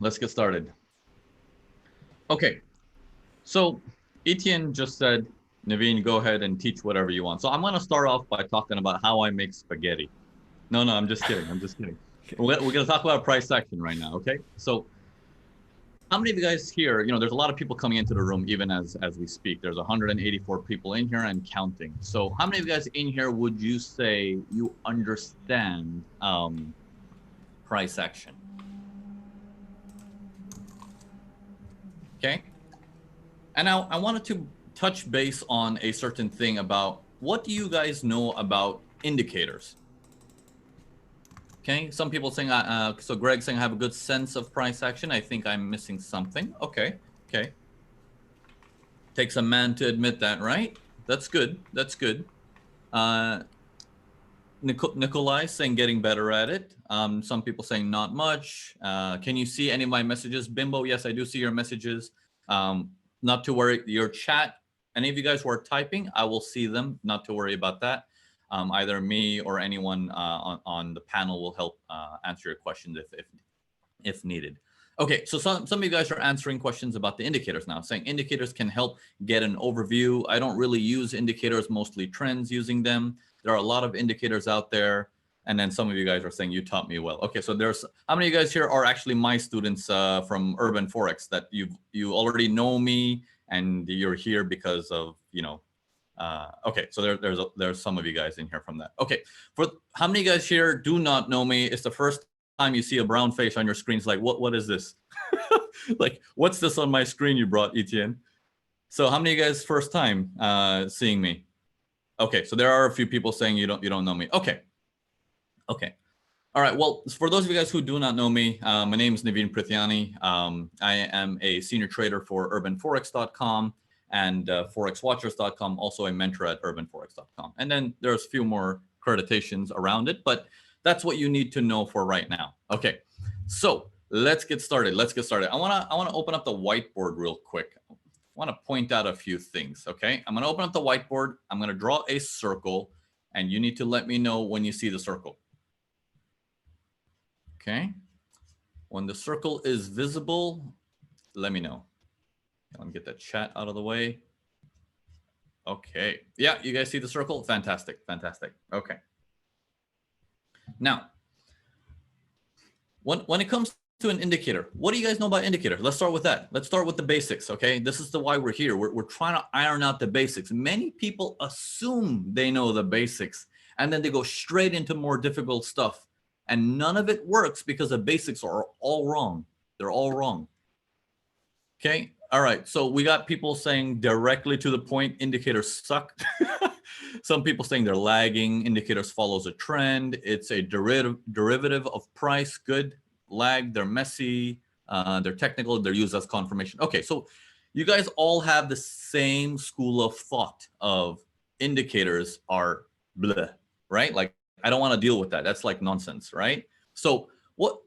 let's get started. Okay, so Etienne just said, Naveen, go ahead and teach whatever you want. So I'm going to start off by talking about how I make spaghetti. No, I'm just kidding. I'm just kidding. We're going to talk about price action right now, okay? So how many of you guys here, there's a lot of people coming into the room even as we speak. There's 184 people in here and counting. So how many of you guys in here would you say you understand price action? Okay. And now I wanted to touch base on a certain thing about what do you guys know about indicators? Okay, some people saying, so Greg saying I have a good sense of price action. I think I'm missing something. Okay. Takes a man to admit that, right? That's good. Nikolai saying getting better at it. Some people saying not much. Can you see any of my messages? Bimbo, yes, I do see your messages. Not to worry, your chat, any of you guys who are typing, I will see them. Not to worry about that. Either me or anyone on the panel will help answer your questions if needed. Okay, so some of you guys are answering questions about the indicators now, saying indicators can help get an overview. I don't really use indicators, mostly trends using them. There are a lot of indicators out there. And then some of you guys are saying you taught me well. Okay, so there's how many of you guys here are actually my students from Urban Forex that you already know me and you're here because of okay, so there's some of you guys in here from that. Okay, for how many of you guys here do not know me? It's the first time you see a brown face on your screen. It's like what is this? Like what's this on my screen you brought, Etienne? So how many of you guys first time seeing me? Okay, so there are a few people saying you don't know me. Okay. All right. Well, for those of you guys who do not know me, my name is Naveen Prithyani. I am a senior trader for urbanforex.com and forexwatchers.com, also a mentor at urbanforex.com. And then there's a few more accreditations around it, but that's what you need to know for right now. Okay, so let's get started. I want to open up the whiteboard real quick. I want to point out a few things. Okay, I'm going to open up the whiteboard. I'm going to draw a circle, and you need to let me know when you see the circle. Okay, when the circle is visible, let me know. Let me get that chat out of the way. Okay, yeah, you guys see the circle? Fantastic. Okay. Now, when it comes to an indicator, what do you guys know about indicators? Let's start with that. Let's start with the basics, okay? This is why we're here. We're trying to iron out the basics. Many people assume they know the basics, and then they go straight into more difficult stuff. And none of it works because the basics are all wrong. They're all wrong. Okay, all right. So we got people saying directly to the point, indicators suck. Some people saying they're lagging, indicators follows a trend. It's a derivative of price, good. Lag, they're messy, they're technical, they're used as confirmation. Okay, so you guys all have the same school of thought of indicators are bleh, right? Like, I don't want to deal with that. That's like nonsense, right? So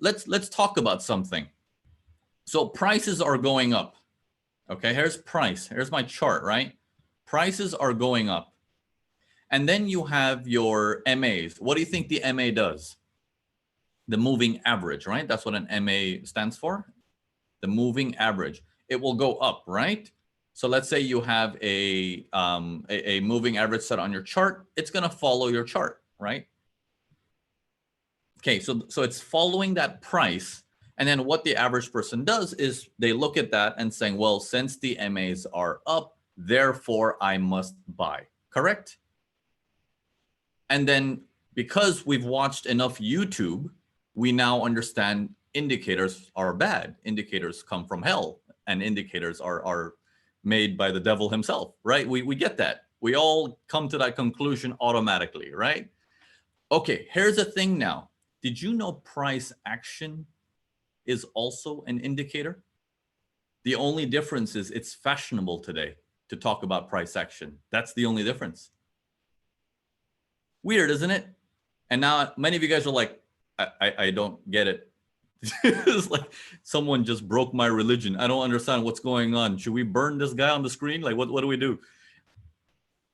let's talk about something. So prices are going up. Okay, here's price. Here's my chart, right? Prices are going up. And then you have your MAs. What do you think the MA does? The moving average, right? That's what an MA stands for. The moving average. It will go up, right? So let's say you have a moving average set on your chart. It's going to follow your chart, right? Okay, so it's following that price. And then what the average person does is they look at that and saying, well, since the MAs are up, therefore I must buy, correct? And then because we've watched enough YouTube, we now understand indicators are bad. Indicators come from hell, and indicators are made by the devil himself, right? We get that. We all come to that conclusion automatically, right? Okay, here's the thing now. Did you know price action is also an indicator? The only difference is it's fashionable today to talk about price action. That's the only difference. Weird, isn't it? And now many of you guys are like, I don't get it. It's like someone just broke my religion. I don't understand what's going on. Should we burn this guy on the screen? Like, what do we do?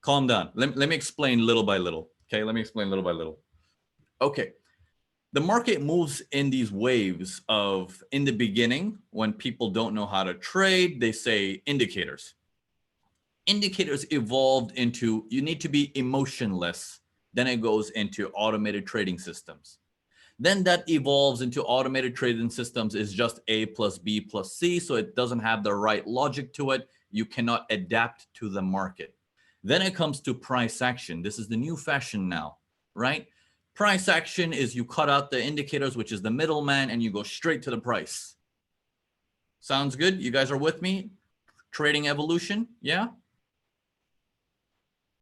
Calm down. Let me explain little by little. Okay, let me explain little by little. Okay, The market moves in these waves of, in the beginning, when people don't know how to trade, they say indicators. Indicators evolved into, you need to be emotionless. Then it goes into automated trading systems. Then that evolves into automated trading systems is just A plus B plus C. So it doesn't have the right logic to it. You cannot adapt to the market. Then it comes to price action. This is the new fashion now, right? Price action is you cut out the indicators, which is the middleman, and you go straight to the price. Sounds good? You guys are with me? Trading evolution, yeah?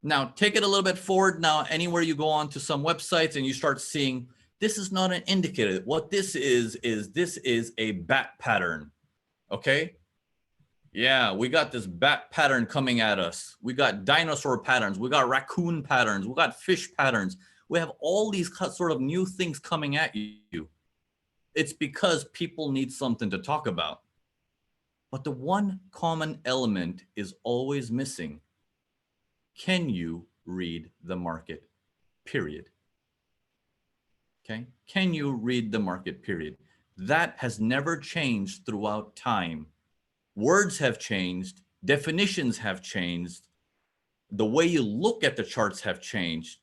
Now, take it a little bit forward. Now, anywhere you go on to some websites and you start seeing, this is not an indicator. What this is this is a bat pattern, okay? Yeah, we got this bat pattern coming at us. We got dinosaur patterns. We got raccoon patterns. We got fish patterns. We have all these sort of new things coming at you. It's because people need something to talk about. But the one common element is always missing. Can you read the market? Period. Okay? Can you read the market? Period. That has never changed throughout time. Words have changed. Definitions have changed. The way you look at the charts have changed.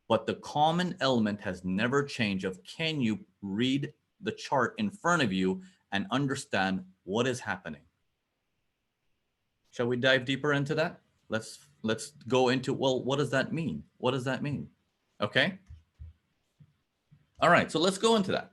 But the common element has never changed of, can you read the chart in front of you and understand what is happening? Shall we dive deeper into that? Let's go into, well, what does that mean? What does that mean? Okay. All right, so let's go into that.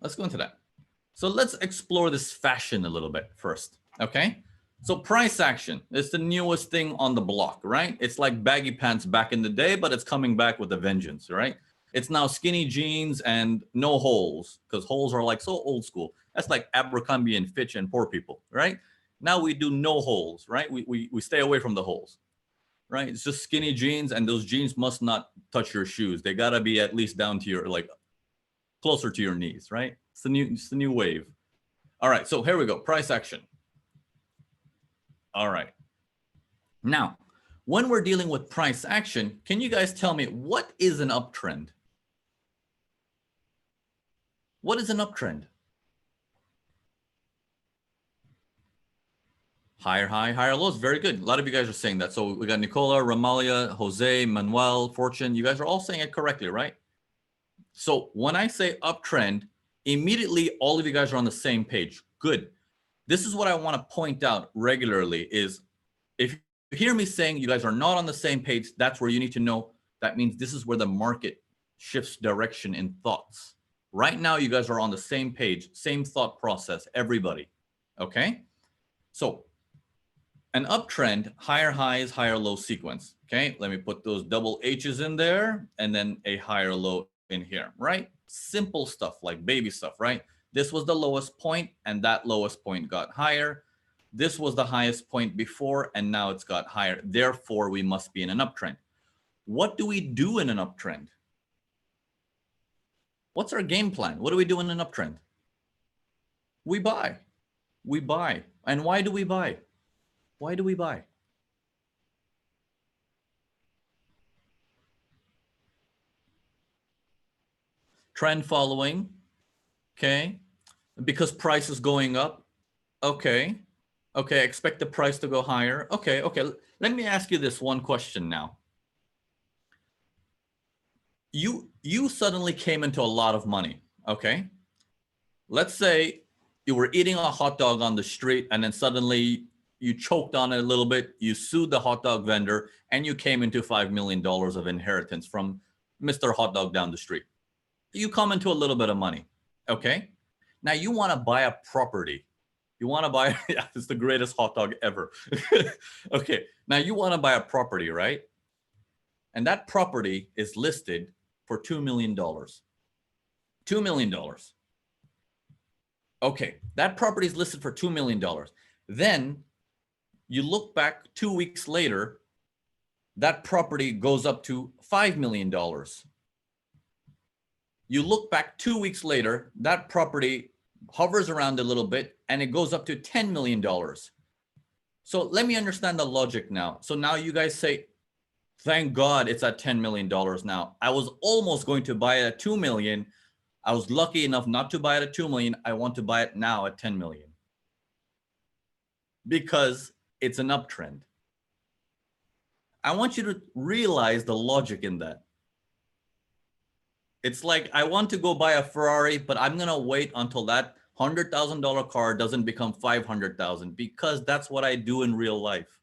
So let's explore this fashion a little bit first, okay? So price action is the newest thing on the block, right? It's like baggy pants back in the day, but it's coming back with a vengeance, right? It's now skinny jeans and no holes, because holes are like so old school. That's like Abercrombie and Fitch and poor people, right? Now we do no holes, right? We stay away from the holes, right? It's just skinny jeans, and those jeans must not touch your shoes. They gotta be at least down to your, like, closer to your knees, right? It's the new wave. All right, so here we go, price action. All right. Now, when we're dealing with price action, can you guys tell me what is an uptrend? What is an uptrend? Higher high, higher lows. Very good. A lot of you guys are saying that. So we got Nicola, Ramalia, Jose, Manuel, Fortune. You guys are all saying it correctly, right? So when I say uptrend, immediately all of you guys are on the same page. Good. This is what I want to point out regularly is, if you hear me saying you guys are not on the same page, that's where you need to know. That means this is where the market shifts direction in thoughts. Right now, you guys are on the same page, same thought process, everybody. Okay? So an uptrend, higher highs, higher low sequence. Okay, let me put those double H's in there and then a higher low in here, right? Simple stuff, like baby stuff, right? This was the lowest point and that lowest point got higher. This was the highest point before and now it's got higher. Therefore, we must be in an uptrend. What do we do in an uptrend? What's our game plan? What do we do in an uptrend? We buy. We buy. And why do we buy? Why do we buy? Trend following. Okay. Because price is going up. Okay. Okay. Expect the price to go higher. Okay. Okay. Let me ask you this one question now. You suddenly came into a lot of money. Okay. Let's say you were eating a hot dog on the street and then suddenly you choked on it a little bit. You sued the hot dog vendor and you came into $5 million of inheritance from Mr. Hot Dog down the street. You come into a little bit of money. Okay. Now you want to buy a property. You want to buy, yeah, it's the greatest hot dog ever. Okay. Now you want to buy a property, right? And that property is listed for $2 million. $2 million. Okay. That property is listed for $2 million. Then you look back 2 weeks later, that property goes up to $5 million. You look back 2 weeks later, that property hovers around a little bit and it goes up to $10 million. So let me understand the logic now. So now you guys say, thank God it's at $10 million now. I was almost going to buy it at $2 million, I was lucky enough not to buy it at 2 million. I want to buy it now at 10 million because it's an uptrend. I want you to realize the logic in that. It's like, I want to go buy a Ferrari, but I'm going to wait until that $100,000 car doesn't become 500,000 because that's what I do in real life.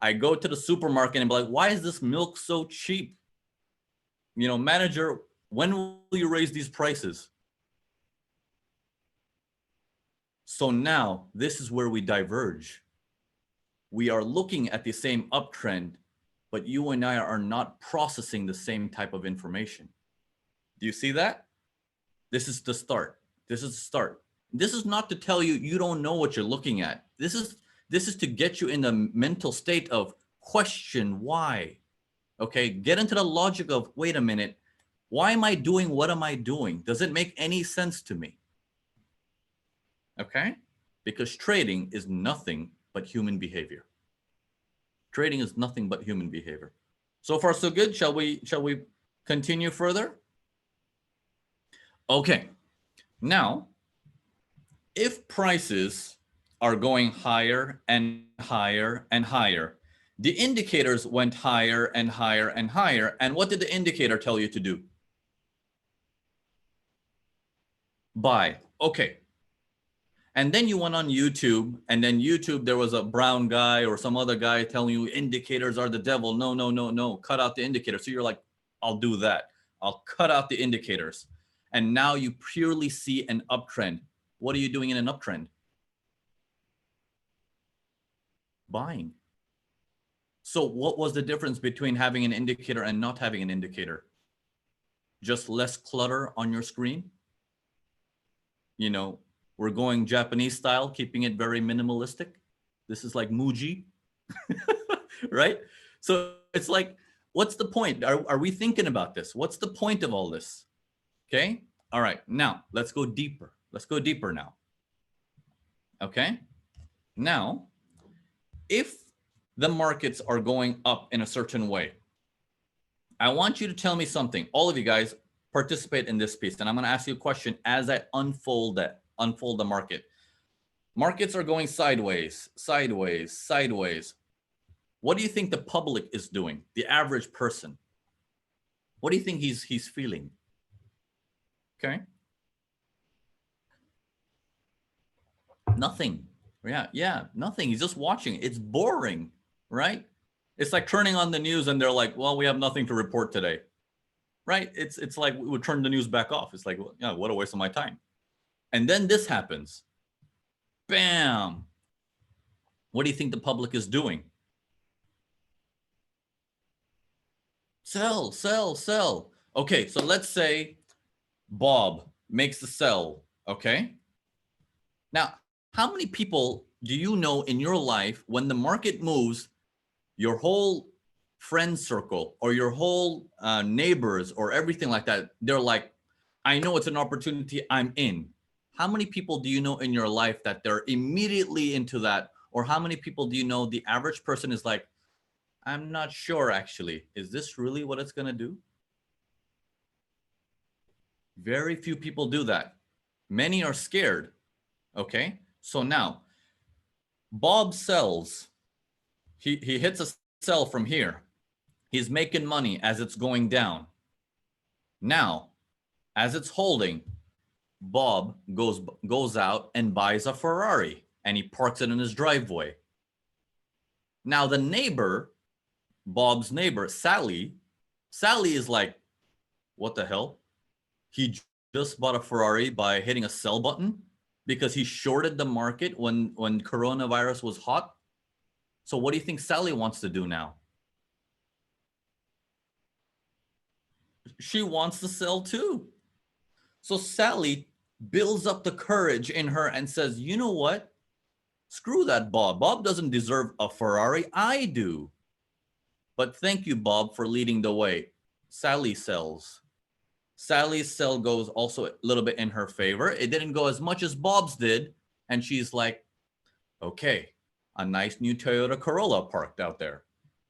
I go to the supermarket and be like, why is this milk so cheap? You know, manager, when will you raise these prices? So now this is where we diverge. We are looking at the same uptrend, but you and I are not processing the same type of information. Do you see that? This is the start. This is the start. This is not to tell you you don't know what you're looking at. This is to get you in the mental state of question why. Okay, get into the logic of, wait a minute, why am I doing what am I doing? Does it make any sense to me? Okay, because trading is nothing but human behavior. Trading is nothing but human behavior. So far, so good. Shall we continue further? Okay, now, if prices are going higher and higher and higher, the indicators went higher and higher and higher. And what did the indicator tell you to do? Buy. Okay. And then you went on YouTube, and then YouTube, there was a brown guy or some other guy telling you indicators are the devil. No, no, no, no. Cut out the indicators. So you're like, I'll do that. I'll cut out the indicators. And now you purely see an uptrend. What are you doing in an uptrend? Buying. So what was the difference between having an indicator and not having an indicator? Just less clutter on your screen? You know, we're going Japanese style, keeping it very minimalistic. This is like Muji, right? So it's like, what's the point? Are we thinking about this? What's the point of all this? Okay. All right. Now let's go deeper. Let's go deeper now. Okay. Now, if the markets are going up in a certain way, I want you to tell me something. All of you guys participate in this piece, and I'm going to ask you a question as I unfold the market. Markets are going sideways, sideways, sideways. What do you think the public is doing? The average person. What do you think he's feeling? Okay. Nothing. Yeah, nothing. He's just watching. It's boring, right? It's like turning on the news and they're like, well, we have nothing to report today, right? It's like we would turn the news back off. It's like, well, yeah, what a waste of my time. And then this happens. Bam. What do you think the public is doing? Sell, sell, sell. Okay, so let's say Bob makes the sell, okay? Now, how many people do you know in your life when the market moves, your whole friend circle or your whole neighbors or everything like that, they're like, I know it's an opportunity, I'm in. How many people do you know in your life that they're immediately into that? Or how many people do you know the average person is like, I'm not sure actually. Is this really what it's going to do? Very few people do that. Many are scared. Okay. So now Bob sells. He hits a sell from here. He's making money as it's going down. Now, as it's holding, Bob goes out and buys a Ferrari and he parks it in his driveway. Now the neighbor, Bob's neighbor, Sally is like, what the hell? He just bought a Ferrari by hitting a sell button because he shorted the market when coronavirus was hot. So what do you think Sally wants to do now? She wants to sell too. So Sally builds up the courage in her and says, you know what? Screw that Bob. Bob doesn't deserve a Ferrari. I do. But thank you, Bob, for leading the way. Sally sells. Sally's sell goes also a little bit in her favor. It didn't go as much as Bob's did. And she's like, okay, a nice new Toyota Corolla parked out there.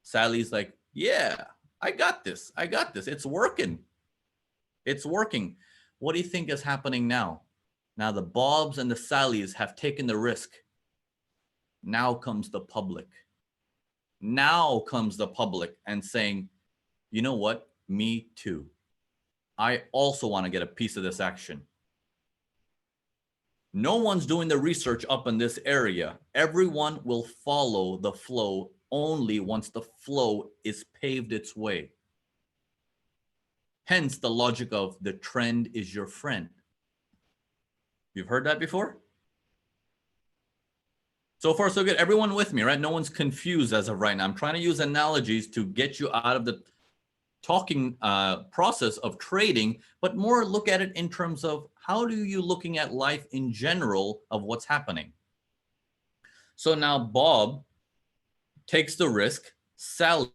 Sally's like, yeah, I got this. It's working. It's working. What do you think is happening now? Now the Bobs and the Sallys have taken the risk. Now comes the public. Now comes the public and saying, you know what? Me too. I also want to get a piece of this action. No one's doing the research up in this area. Everyone will follow the flow only once the flow is paved its way. Hence the logic of the trend is your friend. You've heard that before? So far, so good. Everyone with me, right? No one's confused as of right now. I'm trying to use analogies to get you out of the talking process of trading, but more look at it in terms of how do you looking at life in general of what's happening. So now Bob takes the risk, Sally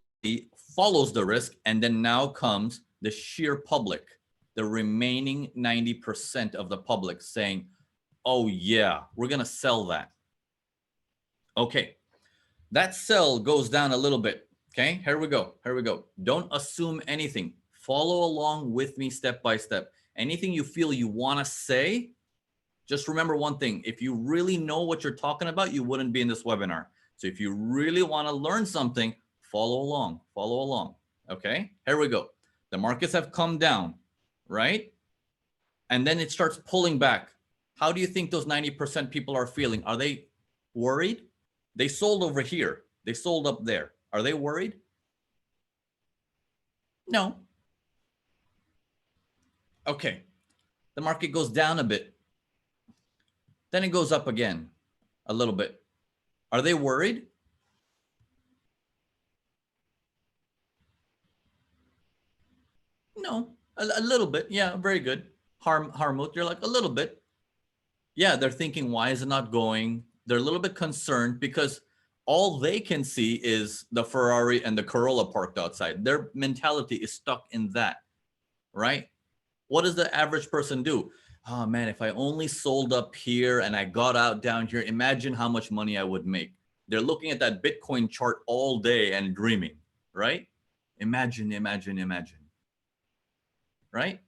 follows the risk, and then now comes the sheer public, the remaining 90% of the public saying, oh yeah, we're going to sell that. Okay, that sell goes down a little bit. Okay, here we go. Here we go. Don't assume anything. Follow along with me step by step. Anything you feel you want to say, just remember one thing. If you really know what you're talking about, you wouldn't be in this webinar. So if you really want to learn something, follow along. Follow along. Okay, here we go. The markets have come down, right? And then it starts pulling back. How do you think those 90% people are feeling? Are they worried? They sold over here. They sold up there. Are they worried? No. Okay. The market goes down a bit. Then it goes up again a little bit. Are they worried? No. A little bit. Yeah, very good. Harmut, you're like a little bit. Yeah, they're thinking, why is it not going? They're a little bit concerned because all they can see is the Ferrari and the Corolla parked outside. Their mentality is stuck in that, right? What does the average person do? Oh man, if I only sold up here and I got out down here, imagine how much money I would make. They're looking at that Bitcoin chart all day and dreaming, right? Imagine, right?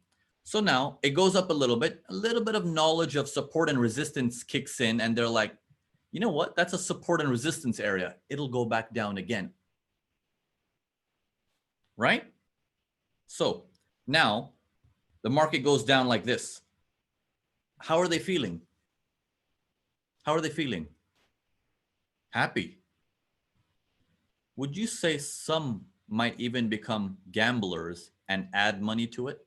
So now it goes up a little bit of knowledge of support and resistance kicks in, and they're like, you know what? That's a support and resistance area. It'll go back down again. Right? So now the market goes down like this. How are they feeling? How are they feeling? Happy. Would you say some might even become gamblers and add money to it?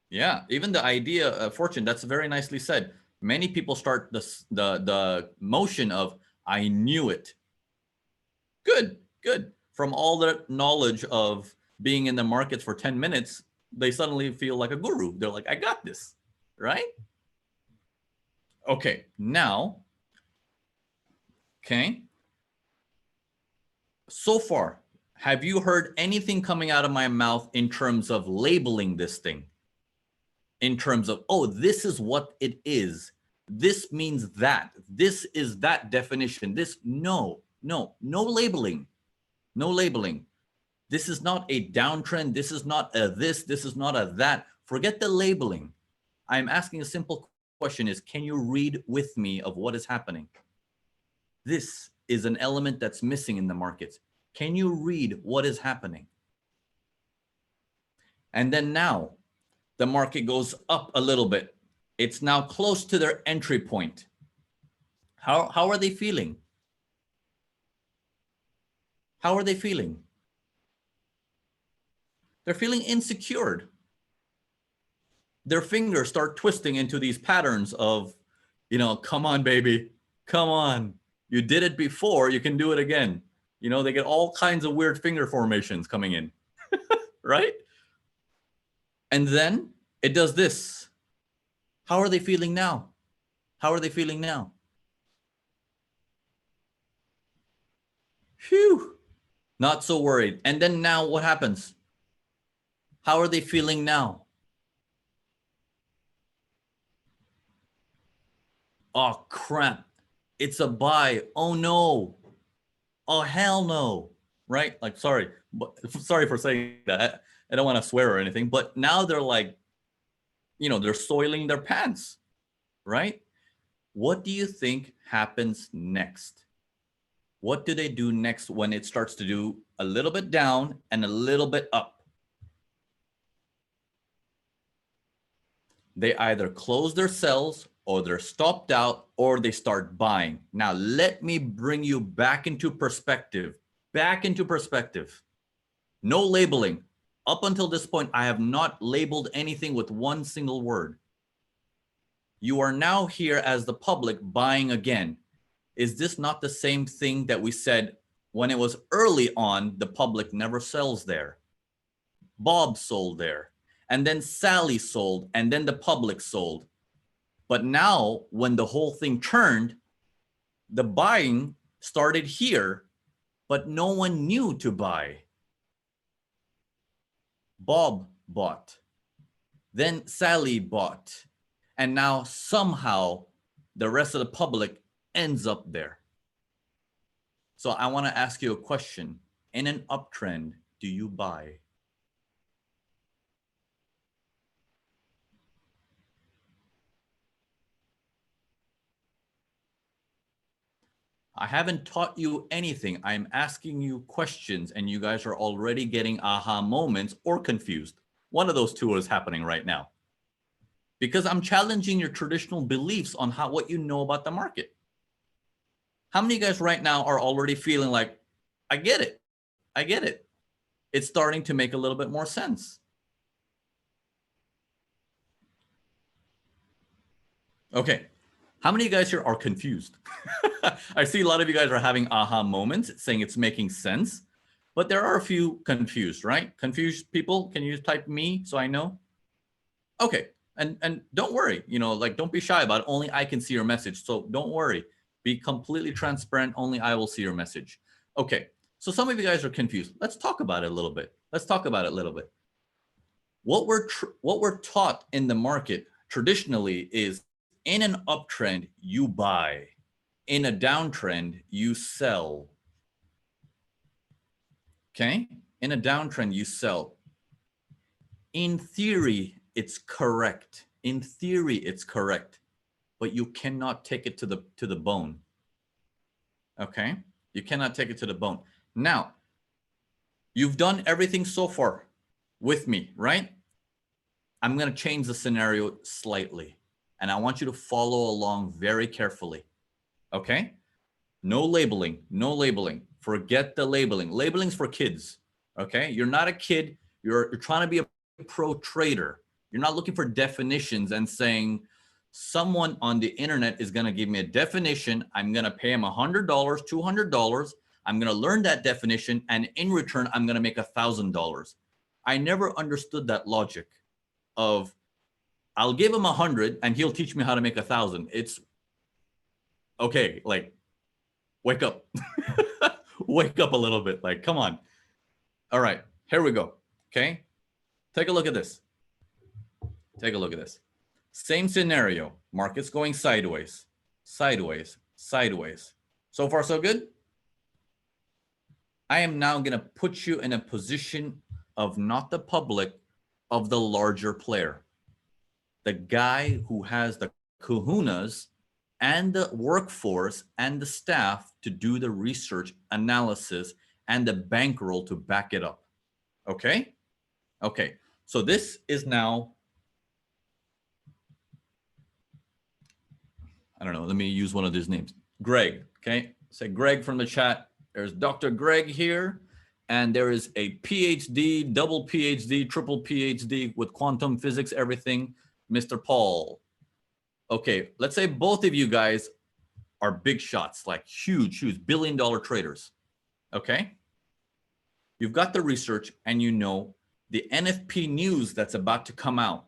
Yeah, even the idea of fortune, that's very nicely said. Many people start the motion of, I knew it. Good, good. From all the knowledge of being in the markets for 10 minutes, they suddenly feel like a guru. They're like, I got this, right? Okay, now, okay. So far, have you heard anything coming out of my mouth in terms of labeling this thing? In terms of, oh, this is what it is. This means that. This is that definition. This, no labeling. No labeling. This is not a downtrend. This is not a this. This is not a that. Forget the labeling. I'm asking a simple question is, can you read with me of what is happening? This is an element that's missing in the markets. Can you read what is happening? And then now, the market goes up a little bit. It's now close to their entry point. How are they feeling? How are they feeling? They're feeling insecure. Their fingers start twisting into these patterns of, you know, come on, baby, come on. You did it before, you can do it again. You know, they get all kinds of weird finger formations coming in, right? And then it does this. How are they feeling now? How are they feeling now? Phew, not so worried. And then now what happens? How are they feeling now? Oh, crap. It's a buy. Oh, no. Oh, hell no. Right? Like, sorry. Sorry for saying that. I don't want to swear or anything, but now they're like, they're soiling their pants, right? What do you think happens next? What do they do next when it starts to do a little bit down and a little bit up? They either close their sells or they're stopped out or they start buying. Now, let me bring you back into perspective. Back into perspective. No labeling. Up until this point, I have not labeled anything with one single word. You are now here as the public buying again. Is this not the same thing that we said when it was early on, the public never sells there? Bob sold there, and then Sally sold, and then the public sold. But now when the whole thing turned, the buying started here, but no one knew to buy. Bob bought, then Sally bought, and now somehow the rest of the public ends up there. So I want to ask you a question. In an uptrend, do you buy? I haven't taught you anything. I'm asking you questions and you guys are already getting aha moments or confused. One of those two is happening right now. Because I'm challenging your traditional beliefs on what you know about the market. How many of you guys right now are already feeling like, I get it. I get it. It's starting to make a little bit more sense. Okay. How many of you guys here are confused? I see a lot of you guys are having aha moments, saying it's making sense, but there are a few confused, right? Confused people, can you type me so I know? Okay, and don't worry, don't be shy about it. Only I can see your message, so don't worry. Be completely transparent. Only I will see your message. Okay, so some of you guys are confused. Let's talk about it a little bit. What we're taught in the market traditionally is in an uptrend, you buy. In a downtrend, you sell. Okay? In a downtrend, you sell. In theory, it's correct. In theory, it's correct. But you cannot take it to the bone. Okay? You cannot take it to the bone. Now, you've done everything so far with me, right? I'm going to change the scenario slightly. And I want you to follow along very carefully. Okay? No labeling. No labeling. Forget the labeling. Labeling's for kids. Okay? You're not a kid. You're trying to be a pro trader. You're not looking for definitions and saying someone on the internet is going to give me a definition. I'm going to pay him $100, $200. I'm going to learn that definition. And in return, I'm going to make $1,000. I never understood that logic of I'll give him 100 and he'll teach me how to make 1,000. It's okay. Like, wake up. Wake up a little bit. Like, come on. All right, here we go. Okay. Take a look at this. Take a look at this. Same scenario. Market's going sideways, sideways, sideways. So far, so good. I am now going to put you in a position of not the public, of the larger player. The guy who has the kahunas and the workforce and the staff to do the research analysis and the bankroll to back it up. Okay? Okay. So this is now, I don't know, let me use one of these names. Greg, okay? Say Greg from the chat. There's Dr. Greg here. And there is a PhD, double PhD, triple PhD with quantum physics, everything, Mr. Paul. Okay, let's say both of you guys are big shots, like huge, huge billion-dollar traders. Okay? You've got the research and you know the NFP news that's about to come out.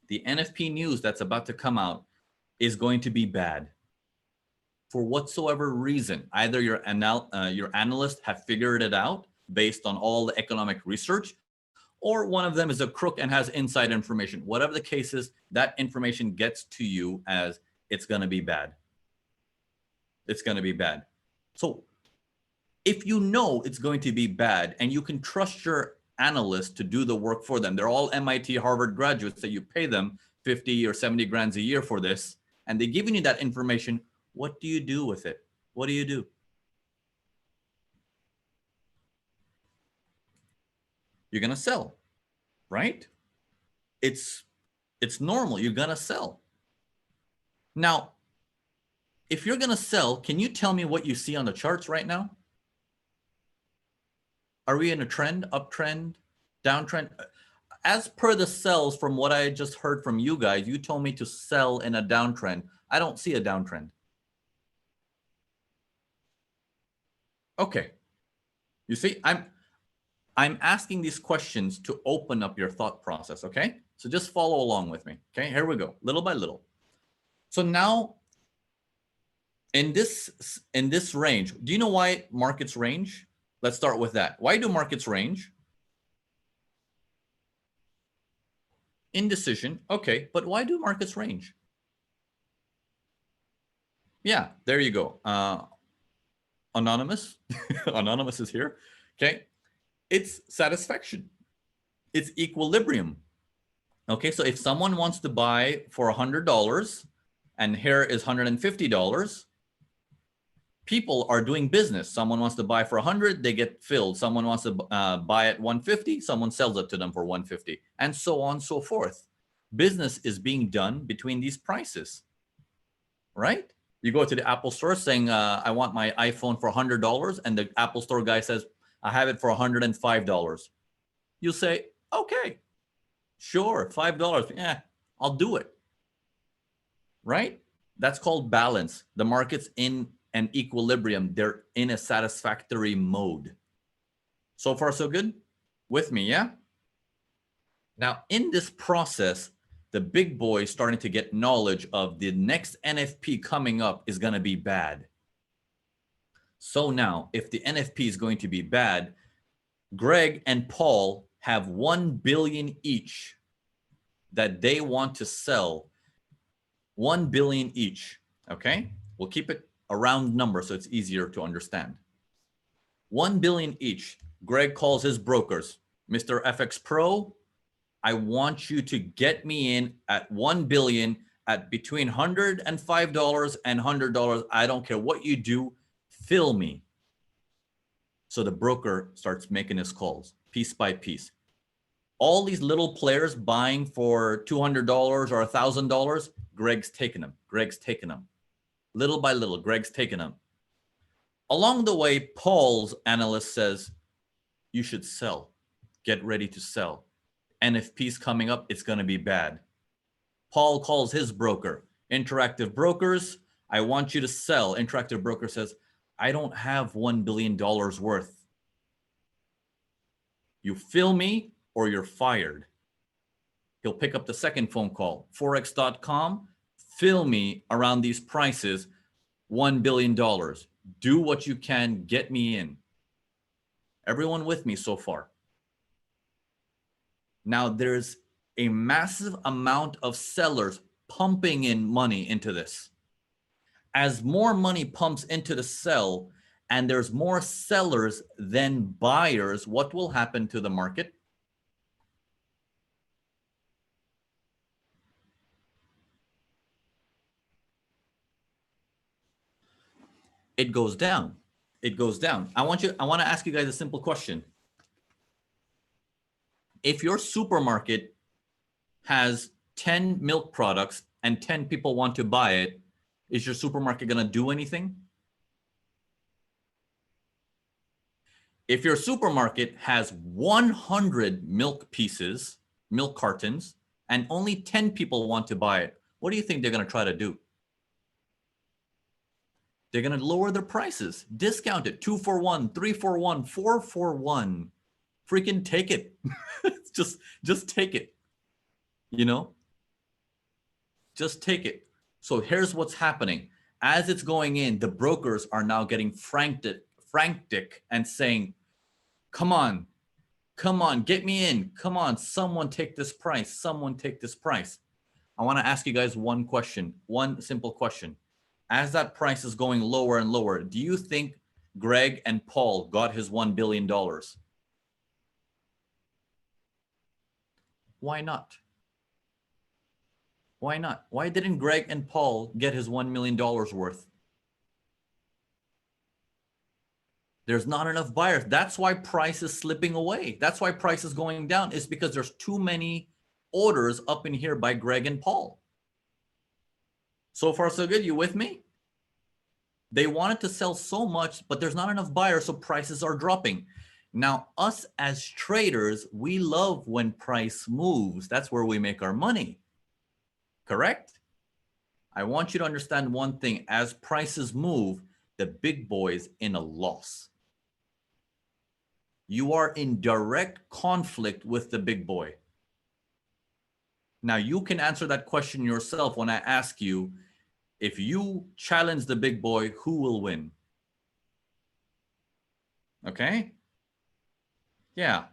The NFP news that's about to come out is going to be bad. For whatsoever reason, either your analysts have figured it out based on all the economic research, or one of them is a crook and has inside information. Whatever the case is, that information gets to you as it's going to be bad. It's going to be bad. So if you know it's going to be bad and you can trust your analysts to do the work for them. They're all MIT, Harvard graduates that you pay them 50 or 70 grand a year for this. And they're giving you that information. What do you do with it? What do you do? You're going to sell, right? It's normal. You're going to sell. Now, if you're going to sell, can you tell me what you see on the charts right now? Are we in a trend, uptrend, downtrend? As per the sells, from what I just heard from you guys, you told me to sell in a downtrend. I don't see a downtrend. Okay. You see, I'm asking these questions to open up your thought process, okay? So just follow along with me, okay? Here we go, little by little. So now, in this range, do you know why markets range? Let's start with that. Why do markets range? Indecision, okay, but why do markets range? Yeah, there you go. Anonymous, Anonymous is here, okay? It's satisfaction. It's equilibrium. Okay, so if someone wants to buy for $100 and here is $150, people are doing business. Someone wants to buy for 100, they get filled. Someone wants to buy at 150, someone sells it to them for 150, and so on and so forth. Business is being done between these prices, right? You go to the Apple store saying, I want my iPhone for $100, and the Apple store guy says, I have it for $105. You say, okay, sure, $5. Yeah, I'll do it. Right? That's called balance. The market's in an equilibrium. They're in a satisfactory mode. So far, so good? With me, yeah? Now, in this process, the big boys starting to get knowledge of the next NFP coming up is going to be bad. So now, if the NFP is going to be bad, Greg and Paul have 1 billion each that they want to sell. 1 billion each, okay? We'll keep it a round number so it's easier to understand. 1 billion each. Greg calls his brokers. Mr. FX Pro, I want you to get me in at 1 billion at between $105 and $100. I don't care what you do, fill me. So the broker starts making his calls piece by piece. All these little players buying for $200 or $1,000, Greg's taking them. Greg's taking them. Little by little, Greg's taking them. Along the way, Paul's analyst says, you should sell. Get ready to sell. NFP's coming up, it's going to be bad. Paul calls his broker. Interactive Brokers, I want you to sell. Interactive Broker says, I don't have $1 billion worth. You fill me or you're fired. He'll pick up the second phone call. Forex.com, fill me around these prices, $1 billion. Do what you can, get me in. Everyone with me so far? Now there's a massive amount of sellers pumping in money into this. As more money pumps into the sell and there's more sellers than buyers, what will happen to the market? It goes down. It goes down. I want to ask you guys a simple question. If your supermarket has 10 milk products and 10 people want to buy it, is your supermarket going to do anything? If your supermarket has 100 milk pieces, milk cartons, and only 10 people want to buy it, what do you think they're going to try to do? They're going to lower their prices, discount it, 2 for 1, 3 for 1, 4 for 1. Freaking take it. just take it. You know? Just take it. So here's what's happening. As it's going in, the brokers are now getting frantic and saying, come on, get me in. Come on, someone take this price. Someone take this price. I want to ask you guys one question, one simple question. As that price is going lower and lower, do you think Greg and Paul got his $1 billion? Why not? Why not? Why didn't Greg and Paul get his $1 million worth? There's not enough buyers. That's why price is slipping away. That's why price is going down. It's because there's too many orders up in here by Greg and Paul. So far, so good. You with me? They wanted to sell so much, but there's not enough buyers, so prices are dropping. Now, us as traders, we love when price moves. That's where we make our money. Correct? I want you to understand one thing. As prices move, the big boy's in a loss. You are in direct conflict with the big boy. Now, you can answer that question yourself when I ask you, if you challenge the big boy, who will win? Okay? Yeah.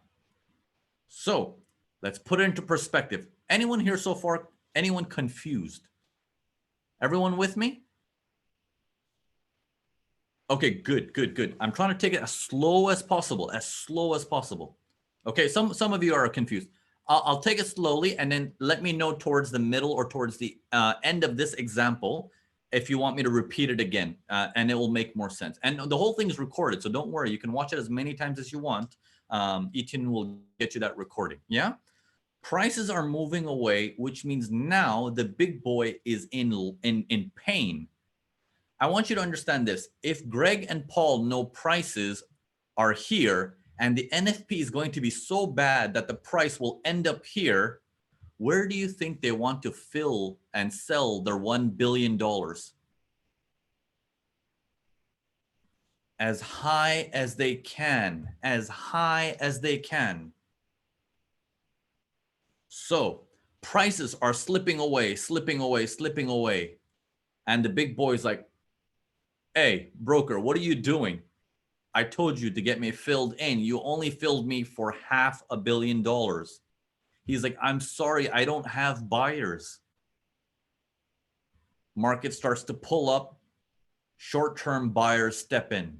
So let's put it into perspective. Anyone here so far, anyone confused? Everyone with me? Okay, good, good, good. I'm trying to take it as slow as possible, as slow as possible. Okay, some of you are confused. I'll take it slowly and then let me know towards the middle or towards the end of this example if you want me to repeat it again, and it will make more sense. And the whole thing is recorded, so don't worry. You can watch it as many times as you want. Etienne will get you that recording, yeah? Prices are moving away, which means now the big boy is in pain. I want you to understand this. If Greg and Paul know prices are here and the NFP is going to be so bad that the price will end up here, where do you think they want to fill and sell their $1 billion? As high as they can, as high as they can. So prices are slipping away, slipping away, slipping away. And the big boy's like, hey, broker, what are you doing? I told you to get me filled in. You only filled me for $500 million. He's like, I'm sorry, I don't have buyers. Market starts to pull up. Short-term buyers step in.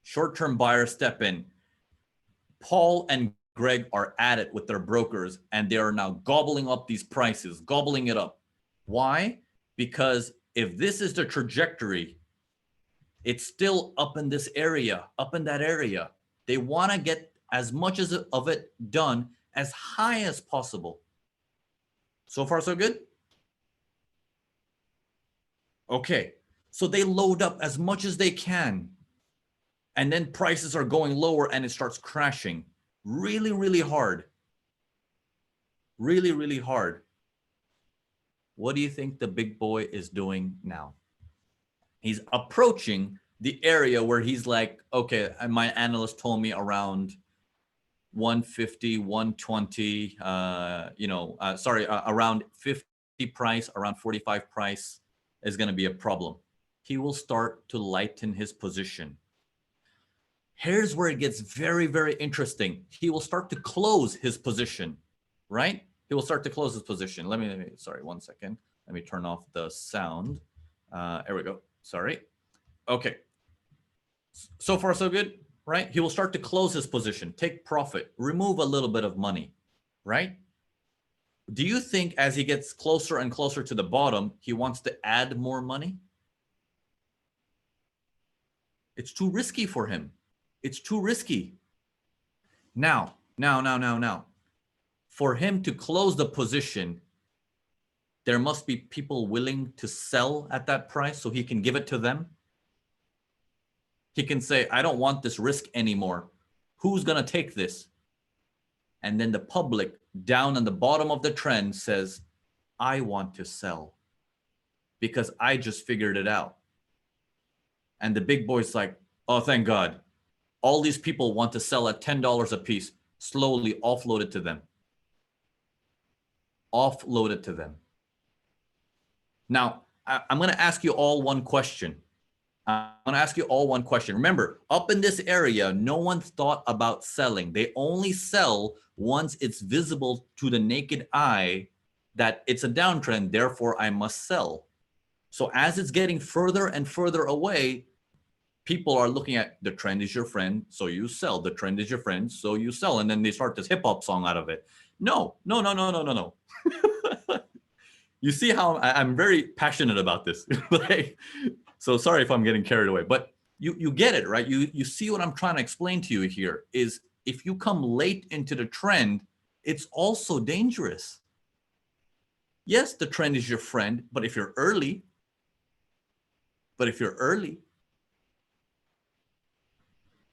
Short-term buyers step in. Paul and Greg are at it with their brokers, and they are now gobbling up these prices, gobbling it up. Why? Because if this is the trajectory, it's still up in this area, up in that area. They want to get as much of it done as high as possible. So far, so good? Okay, so they load up as much as they can. And then prices are going lower and it starts crashing really, really hard. Really, really hard. What do you think the big boy is doing now? He's approaching the area where he's like, okay, my analyst told me around 150, 120, around 50 price, around 45 price is going to be a problem. He will start to lighten his position. Here's where it gets very, very interesting. He will start to close his position, right? He will start to close his position. Let me, sorry, 1 second. Let me turn off the sound. There we go. Sorry. Okay. So far, so good, right? He will start to close his position, take profit, remove a little bit of money, right? Do you think as he gets closer and closer to the bottom, he wants to add more money? It's too risky for him. It's too risky. Now. For him to close the position, there must be people willing to sell at that price so he can give it to them. He can say, I don't want this risk anymore. Who's going to take this? And then the public down on the bottom of the trend says, I want to sell because I just figured it out. And the big boy's like, oh, thank God. All these people want to sell at $10 a piece. Slowly offload it to them. Offload it to them. Now, I'm going to ask you all one question. Remember, up in this area, no one thought about selling. They only sell once it's visible to the naked eye that it's a downtrend, therefore I must sell. So as it's getting further and further away, people are looking at the trend is your friend, so you sell. The trend is your friend, so you sell. And then they start this hip hop song out of it. No, no, no, no, no, no, no. You see how I'm very passionate about this. Like, so sorry if I'm getting carried away, but you get it, right? You see what I'm trying to explain to you here is if you come late into the trend, it's also dangerous. Yes, the trend is your friend, but if you're early,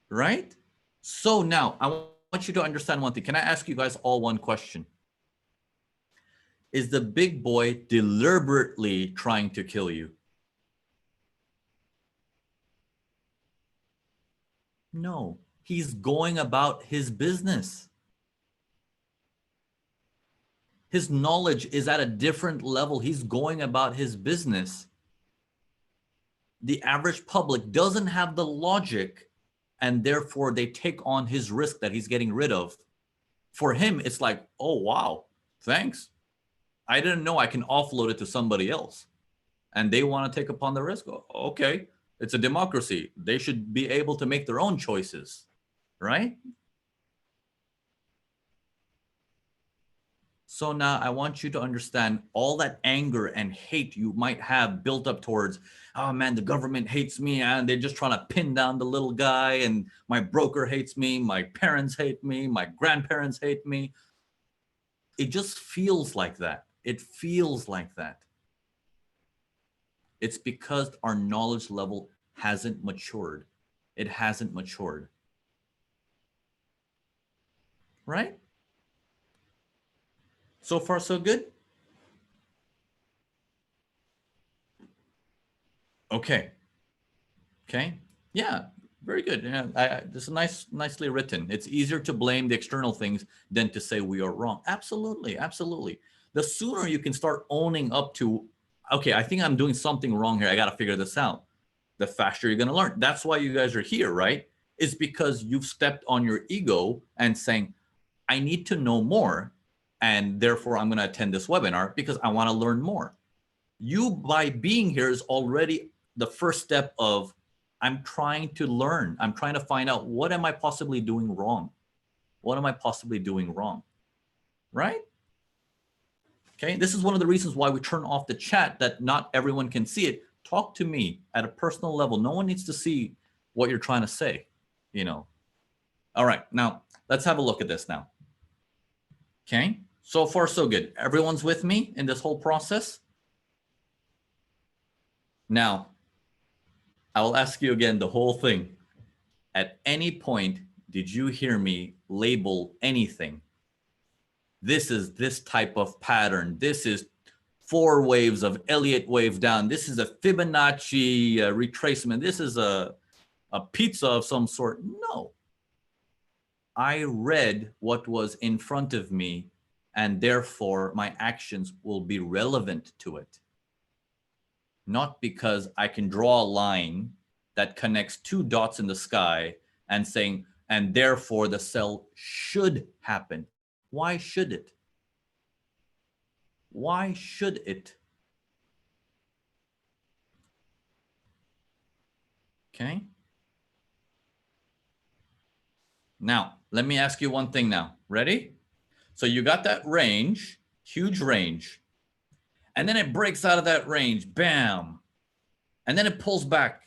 right? So now I want you to understand one thing. Can I ask you guys all one question? Is the big boy deliberately trying to kill you? No, he's going about his business. His knowledge is at a different level. He's going about his business. The average public doesn't have the logic, and therefore they take on his risk that he's getting rid of. For him, it's like, oh, wow, thanks. I didn't know I can offload it to somebody else. And they want to take upon the risk. Okay, it's a democracy. They should be able to make their own choices, right? So now I want you to understand all that anger and hate you might have built up towards, oh man, the government hates me and they're just trying to pin down the little guy, and my broker hates me, my parents hate me, my grandparents hate me. It just feels like that. It feels like that. It's because our knowledge level hasn't matured. It hasn't matured. Right? So far, so good? Okay. Okay. Yeah, very good. Yeah, this is nicely written. It's easier to blame the external things than to say we are wrong. Absolutely, absolutely. The sooner you can start owning up to, okay, I think I'm doing something wrong here. I got to figure this out. The faster you're going to learn. That's why you guys are here, right? It's because you've stepped on your ego and saying, I need to know more, and therefore I'm going to attend this webinar because I want to learn more. You, by being here, is already the first step of, I'm trying to learn. I'm trying to find out, what am I possibly doing wrong? What am I possibly doing wrong? Right? Okay, this is one of the reasons why we turn off the chat, that not everyone can see it. Talk to me at a personal level. No one needs to see what you're trying to say, you know. All right, now let's have a look at this now. Okay, so far so good. Everyone's with me in this whole process? Now, I will ask you again the whole thing. At any point, did you hear me label anything? This is this type of pattern. This is 4 waves of Elliott wave down. This is a Fibonacci retracement. This is a pizza of some sort. No. I read what was in front of me, and therefore my actions will be relevant to it. Not because I can draw a line that connects 2 dots in the sky and saying, and therefore the sell should happen. Why should it? Why should it? Okay. Now, let me ask you one thing now. Ready? So you got that range, huge range, and then it breaks out of that range, bam. And then it pulls back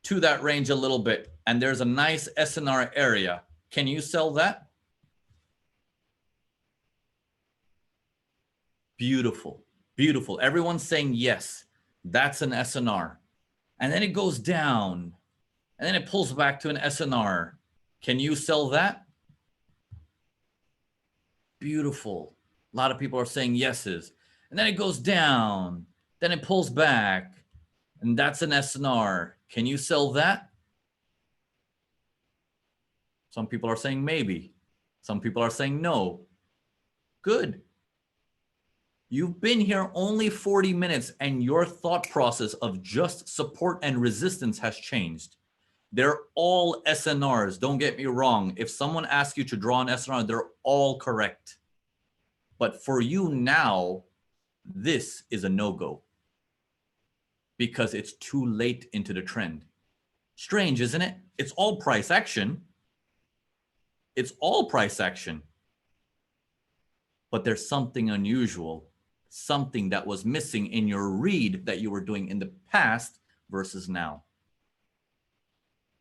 to that range a little bit, and there's a nice SNR area. Can you sell that? Beautiful, beautiful. Everyone's saying yes, that's an SNR. And then it goes down, and then it pulls back to an SNR. Can you sell that? Beautiful. A lot of people are saying yeses. And then it goes down, then it pulls back, and that's an SNR. Can you sell that? Some people are saying maybe. Some people are saying no. Good. You've been here only 40 minutes, and your thought process of just support and resistance has changed. They're all SNRs. Don't get me wrong. If someone asks you to draw an SNR, they're all correct. But for you now, this is a no-go because it's too late into the trend. Strange, isn't it? It's all price action. It's all price action. But there's something unusual, something that was missing in your read that you were doing in the past versus now.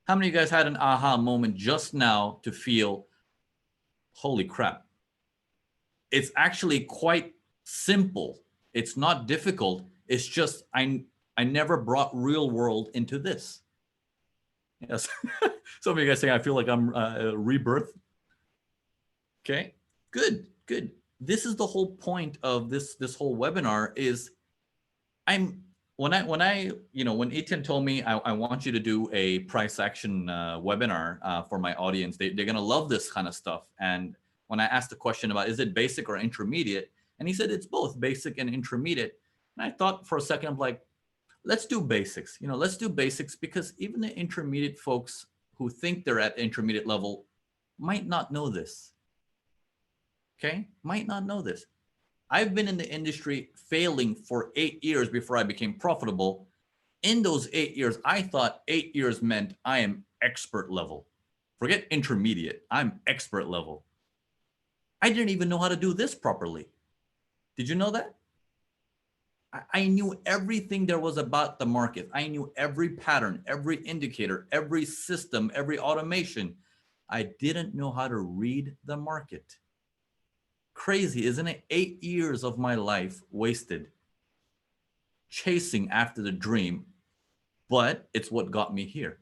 How many of you guys had an aha moment just now to feel, holy crap? It's actually quite simple. It's not difficult. It's just I never brought real world into this. Yes. Some of you guys saying I feel like I'm rebirth. Okay, good, good. This is the whole point of this whole webinar is when Etienne told me I want you to do a price action webinar for my audience, they're gonna love this kind of stuff. And when I asked the question about is it basic or intermediate, and he said it's both basic and intermediate, and I thought for a second, I'm like, let's do basics. Let's do basics, because even the intermediate folks who think they're at intermediate level might not know this. Okay, might not know this. I've been in the industry failing for 8 years before I became profitable. In those 8 years, I thought 8 years meant I am expert level. Forget intermediate, I'm expert level. I didn't even know how to do this properly. Did you know that? I knew everything there was about the market. I knew every pattern, every indicator, every system, every automation. I didn't know how to read the market. Crazy, isn't it? 8 years of my life wasted chasing after the dream, but it's what got me here.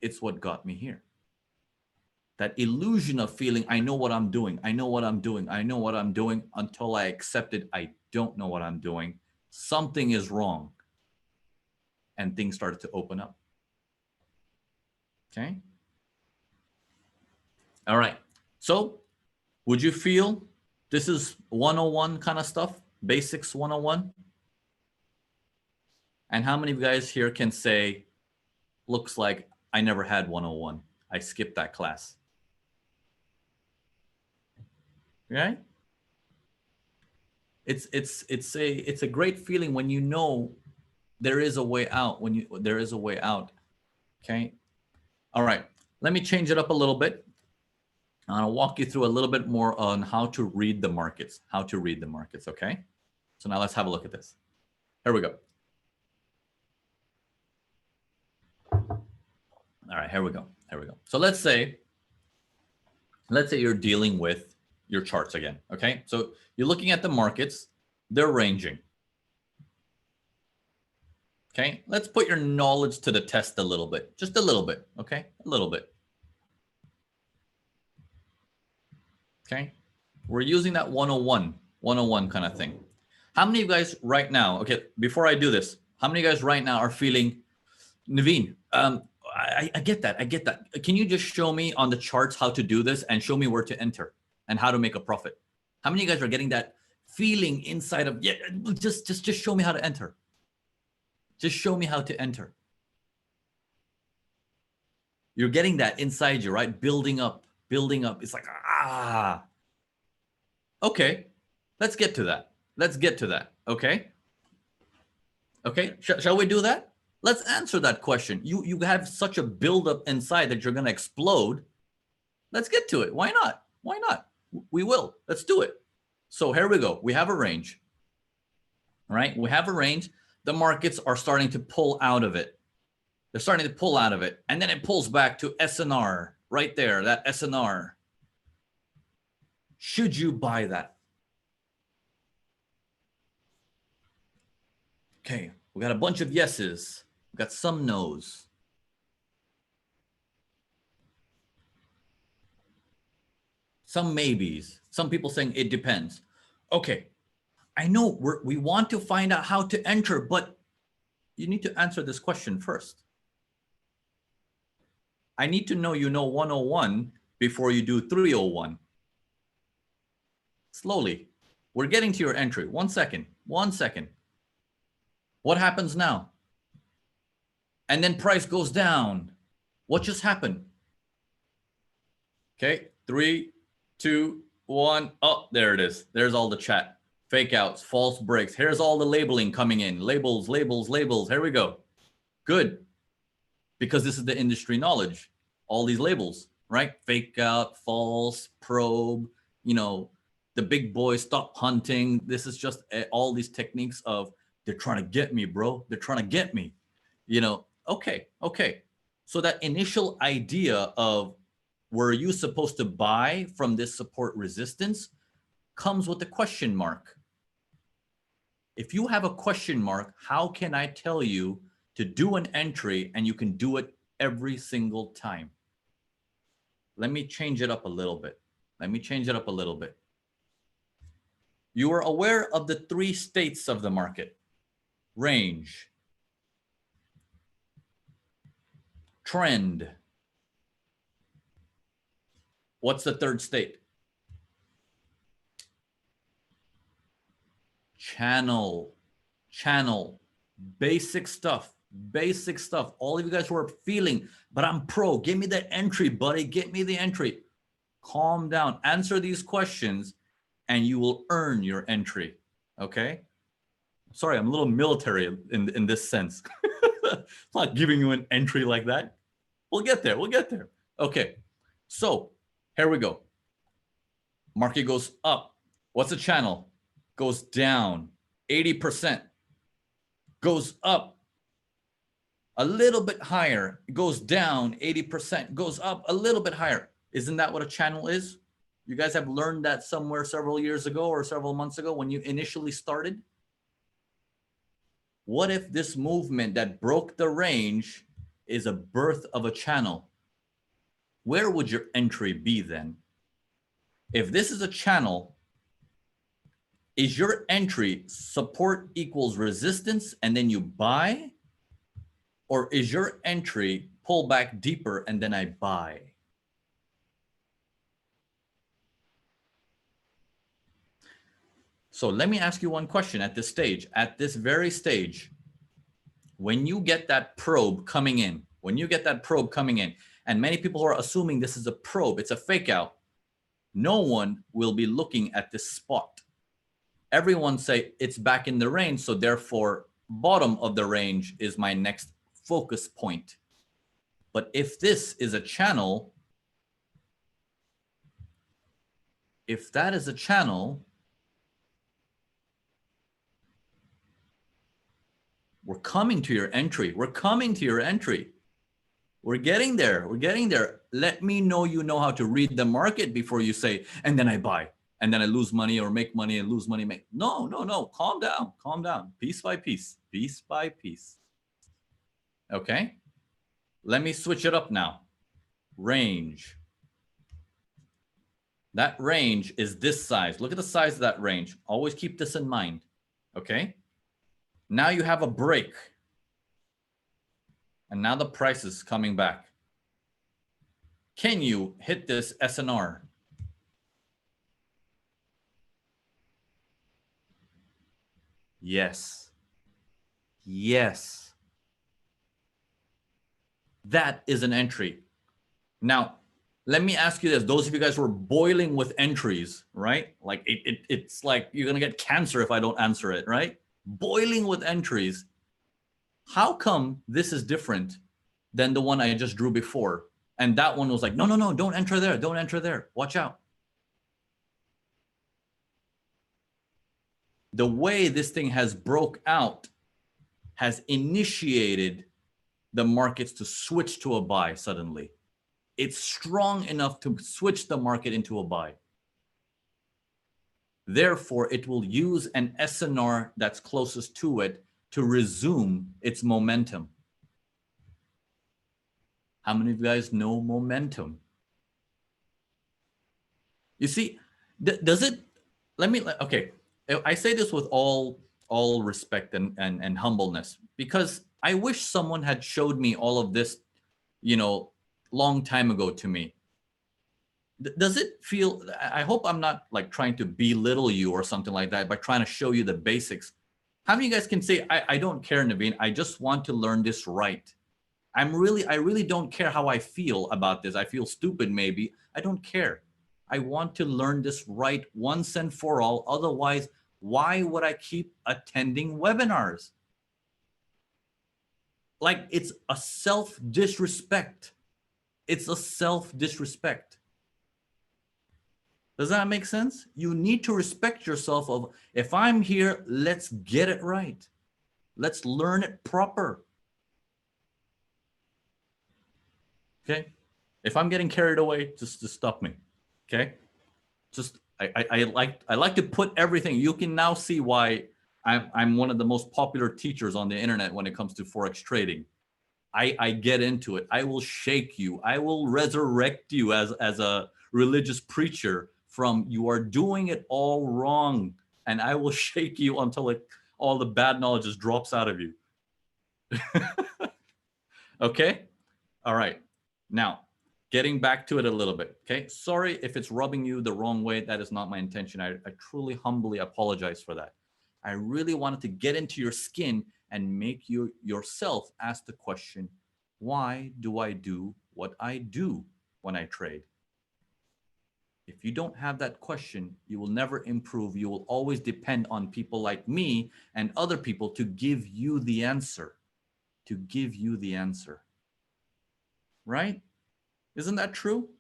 It's what got me here. That illusion of feeling, I know what I'm doing. I know what I'm doing. I know what I'm doing, until I accepted I don't know what I'm doing. Something is wrong. And things started to open up. Okay. All right. So would you feel this is 101 kind of stuff? Basics 101? And how many of you guys here can say, looks like I never had 101. I skipped that class. Right? It's a great feeling when you know there is a way out, there is a way out. Okay. All right. Let me change it up a little bit. I'll walk you through a little bit more on how to read the markets, okay? So now let's have a look at this. Here we go. All right, here we go. So let's say you're dealing with your charts again, okay? So you're looking at the markets, they're ranging. Okay, let's put your knowledge to the test a little bit, just a little bit, okay? A little bit. Okay, we're using that 101 kind of thing. How many of you guys right now, okay, before I do this, how many of you guys right now are feeling, Naveen, I get that. Can you just show me on the charts how to do this and show me where to enter and how to make a profit? How many of you guys are getting that feeling inside of, yeah, just show me how to enter. Just show me how to enter. You're getting that inside you, right? Building up. It's like, okay, let's get to that. Okay. Shall we do that? Let's answer that question. You have such a buildup inside that you're going to explode. Let's get to it. Why not? We will. Let's do it. So here we go. We have a range, right? We have a range. The markets are starting to pull out of it. They're starting to pull out of it. And then it pulls back to SNR right there, that SNR. Should you buy that? Okay, we got a bunch of yeses. We got some no's. Some maybes. Some people saying it depends. Okay, I know we want to find out how to enter, but you need to answer this question first. I need to know you know 101 before you do 301. Slowly. We're getting to your entry. 1 second. What happens now? And then price goes down. What just happened? Okay, 3, 2, 1. Oh, there it is. There's all the chat. Fake outs, false breaks. Here's all the labeling coming in. Labels. Here we go. Good. because this is the industry knowledge. All these labels, right? Fake out, false, probe, you know, the big boys, stop hunting. This is just all these techniques of they're trying to get me, bro. They're trying to get me, you know. Okay. So that initial idea of were you supposed to buy from this support resistance comes with a question mark. If you have a question mark, how can I tell you to do an entry and you can do it every single time? Let me change it up a little bit. You are aware of the 3 states of the market: range, trend. What's the 3rd state? Channel. Basic stuff. All of you guys who are feeling, but I'm pro, give me the entry, buddy, get me the entry. Calm down, answer these questions, and you will earn your entry, okay? Sorry, I'm a little military in this sense. I'm not giving you an entry like that. We'll get there. Okay, so here we go. Market goes up. What's the channel? Goes down 80%. Goes up a little bit higher. Goes down 80%. Goes up a little bit higher. Isn't that what a channel is? You guys have learned that somewhere several years ago or several months ago when you initially started. What if this movement that broke the range is a birth of a channel? Where would your entry be then? If this is a channel, is your entry support equals resistance and then you buy? Or is your entry pull back deeper and then I buy? So let me ask you one question at this stage, at this very stage. When you get that probe coming in, and many people are assuming this is a probe, it's a fake out, no one will be looking at this spot. Everyone say it's back in the range, so therefore bottom of the range is my next focus point. But if this is a channel, if that is a channel, we're coming to your entry. We're getting there. Let me know you know how to read the market before you say, and then I buy, and then I lose money or make money and lose money. No. Calm down. Piece by piece. Okay. Let me switch it up now. Range. That range is this size. Look at the size of that range. Always keep this in mind. Okay. Now you have a break. And now the price is coming back. Can you hit this SNR? Yes. That is an entry. Now, let me ask you this. Those of you guys who are boiling with entries, right? Like it's like you're going to get cancer if I don't answer it, right? Boiling with entries. How come this is different than the one I just drew before? And that one was like, no, don't enter there. Watch out. The way this thing has broke out has initiated the markets to switch to a buy suddenly. It's strong enough to switch the market into a buy. Therefore, it will use an SNR that's closest to it to resume its momentum. How many of you guys know momentum? You see, does it, okay, I say this with all respect and humbleness, because I wish someone had showed me all of this, long time ago to me. Does it feel, I hope I'm not like trying to belittle you or something like that by trying to show you the basics. How many of you guys can say, I don't care, Naveen, I just want to learn this right. I really don't care how I feel about this. I feel stupid maybe. I don't care. I want to learn this right once and for all. Otherwise, why would I keep attending webinars? Like it's a self-disrespect. It's a self-disrespect. Does that make sense? You need to respect yourself of, if I'm here, let's get it right. Let's learn it proper. Okay? If I'm getting carried away, just stop me. Okay? Just I like to put everything. You can now see why I'm one of the most popular teachers on the internet when it comes to Forex trading. I get into it. I will shake you. I will resurrect you as a religious preacher from you are doing it all wrong. And I will shake you until all the bad knowledge just drops out of you. Okay? All right. Now, getting back to it a little bit. Okay? Sorry if it's rubbing you the wrong way. That is not my intention. I truly, humbly apologize for that. I really wanted to get into your skin and make you yourself ask the question, why do I do what I do when I trade? If you don't have that question, you will never improve. You will always depend on people like me and other people to give you the answer, to give you the answer. Right? Isn't that true?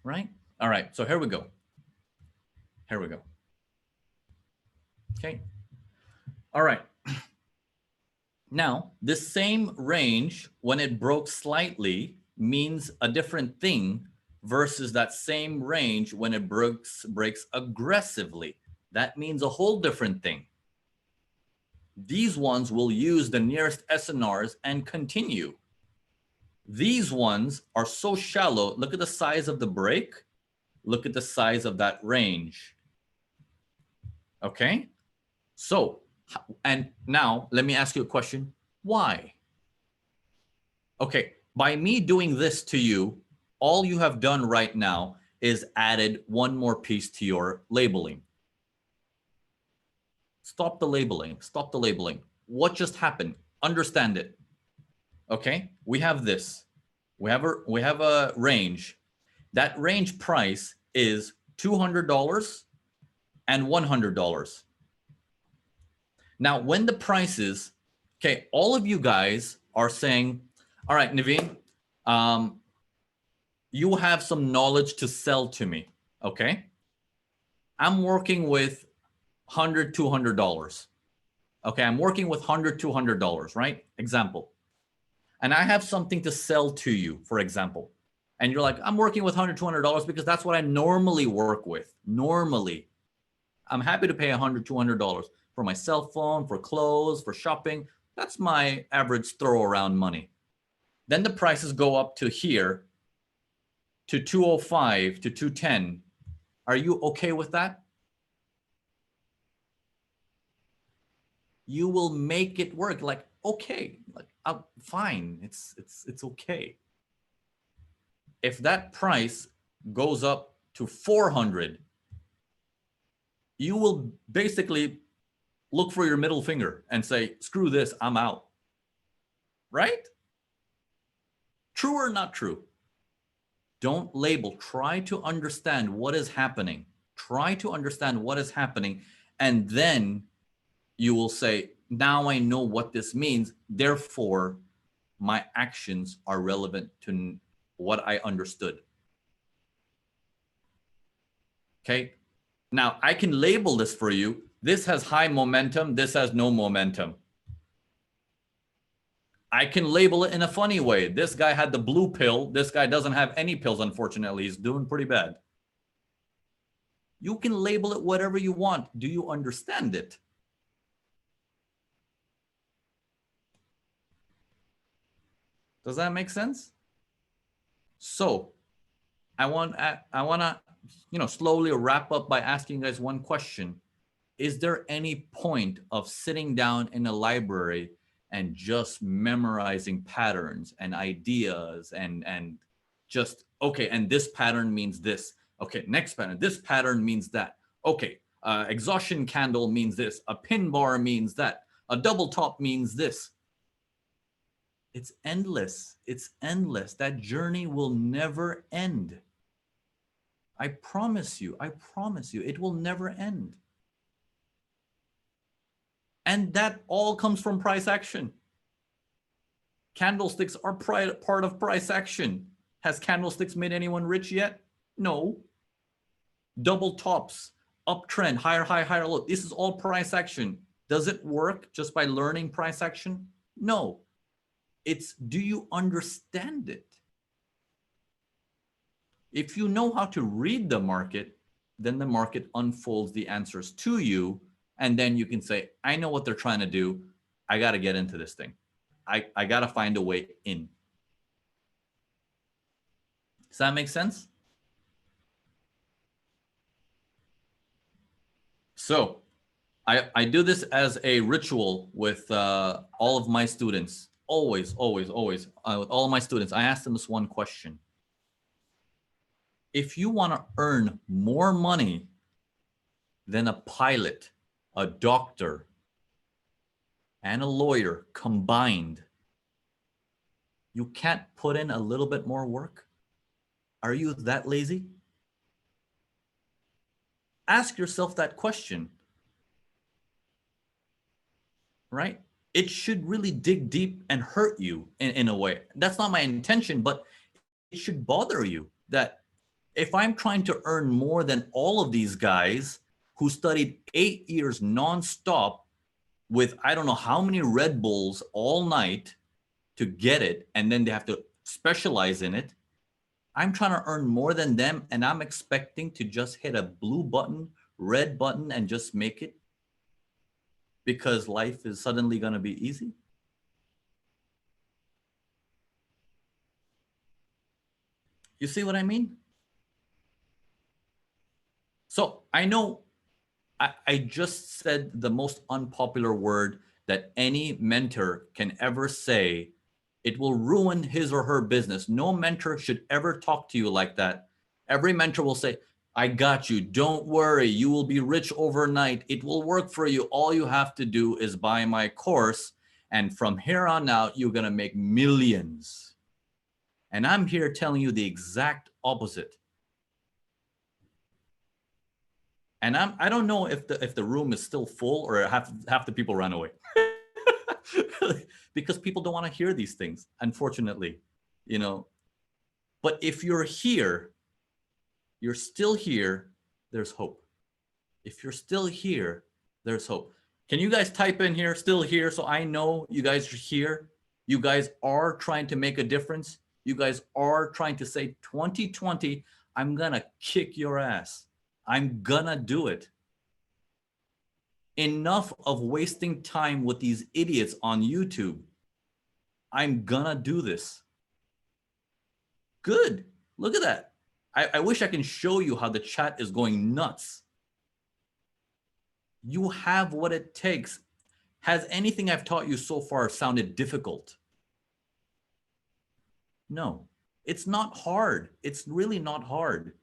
Right? All right, so here we go. Here we go. Okay. All right. Now, this same range, when it broke slightly, means a different thing versus that same range when it breaks aggressively. That means a whole different thing. These ones will use the nearest SNRs and continue. These ones are so shallow. Look at the size of the break. Look at the size of that range. Okay? So, and now let me ask you a question. Why? Okay, by me doing this to you, all you have done right now is added one more piece to your labeling. Stop the labeling. Stop the labeling. What just happened? Understand it. Okay, we have this. We have a range. That range price is $200 and $100. Now, when the prices, okay, all of you guys are saying, all right, Naveen, you have some knowledge to sell to me, okay? I'm working with $100, $200. Okay, I'm working with $100, $200, right? Example. And I have something to sell to you, for example. And you're like, I'm working with $100, $200 because that's what I normally work with. Normally. I'm happy to pay $100, $200 for my cell phone, for clothes, for shopping. That's my average throw around money. Then the prices go up to here, to 205, to 210. Are you okay with that? You will make it work. Like, okay, like, fine. It's okay. If that price goes up to 400, you will basically look for your middle finger and say, screw this, I'm out. Right? True or not true? Don't label. Try to understand what is happening. Try to understand what is happening. And then you will say, now I know what this means. Therefore, my actions are relevant to what I understood. Okay. Now I can label this for you. This has high momentum. This has no momentum. I can label it in a funny way. This guy had the blue pill. This guy doesn't have any pills, unfortunately. He's doing pretty bad. You can label it whatever you want. Do you understand it? Does that make sense? So I want to, slowly wrap up by asking you guys one question. Is there any point of sitting down in a library and just memorizing patterns and ideas and just, okay, and this pattern means this. Okay, next pattern, this pattern means that. Okay, exhaustion candle means this. A pin bar means that. A double top means this. It's endless. It's endless. That journey will never end. I promise you, it will never end. And that all comes from price action. Candlesticks are part of price action. Has candlesticks made anyone rich yet? No. Double tops, uptrend, higher high, higher low. This is all price action. Does it work just by learning price action? No. It's, do you understand it? If you know how to read the market, then the market unfolds the answers to you. And then you can say, I know what they're trying to do. I got to get into this thing. I got to find a way in. Does that make sense? So I do this as a ritual with all of my students. Always, always, always. With all of my students, I ask them this one question. If you want to earn more money than a pilot, a doctor, and a lawyer combined, you can't put in a little bit more work? Are you that lazy? Ask yourself that question, right? It should really dig deep and hurt you in a way. That's not my intention, but it should bother you that if I'm trying to earn more than all of these guys who studied 8 years nonstop with I don't know how many Red Bulls all night to get it, and then they have to specialize in it, I'm trying to earn more than them, and I'm expecting to just hit a blue button, red button, and just make it because life is suddenly going to be easy? You see what I mean? So I know I just said the most unpopular word that any mentor can ever say. It will ruin his or her business. No mentor should ever talk to you like that. Every mentor will say, I got you. Don't worry. You will be rich overnight. It will work for you. All you have to do is buy my course. And from here on out, you're going to make millions. And I'm here telling you the exact opposite. And I don't know if the room is still full or half the people ran away. Because people don't want to hear these things, unfortunately, you know. But if you're here, you're still here, there's hope. If you're still here, there's hope. Can you guys type in here, still here, so I know you guys are here? You guys are trying to make a difference. You guys are trying to say 2020, I'm gonna kick your ass. I'm gonna do it. Enough of wasting time with these idiots on YouTube. I'm gonna do this. Good. Look at that. I wish I can show you how the chat is going nuts. You have what it takes. Has anything I've taught you so far sounded difficult? No, it's not hard. It's really not hard.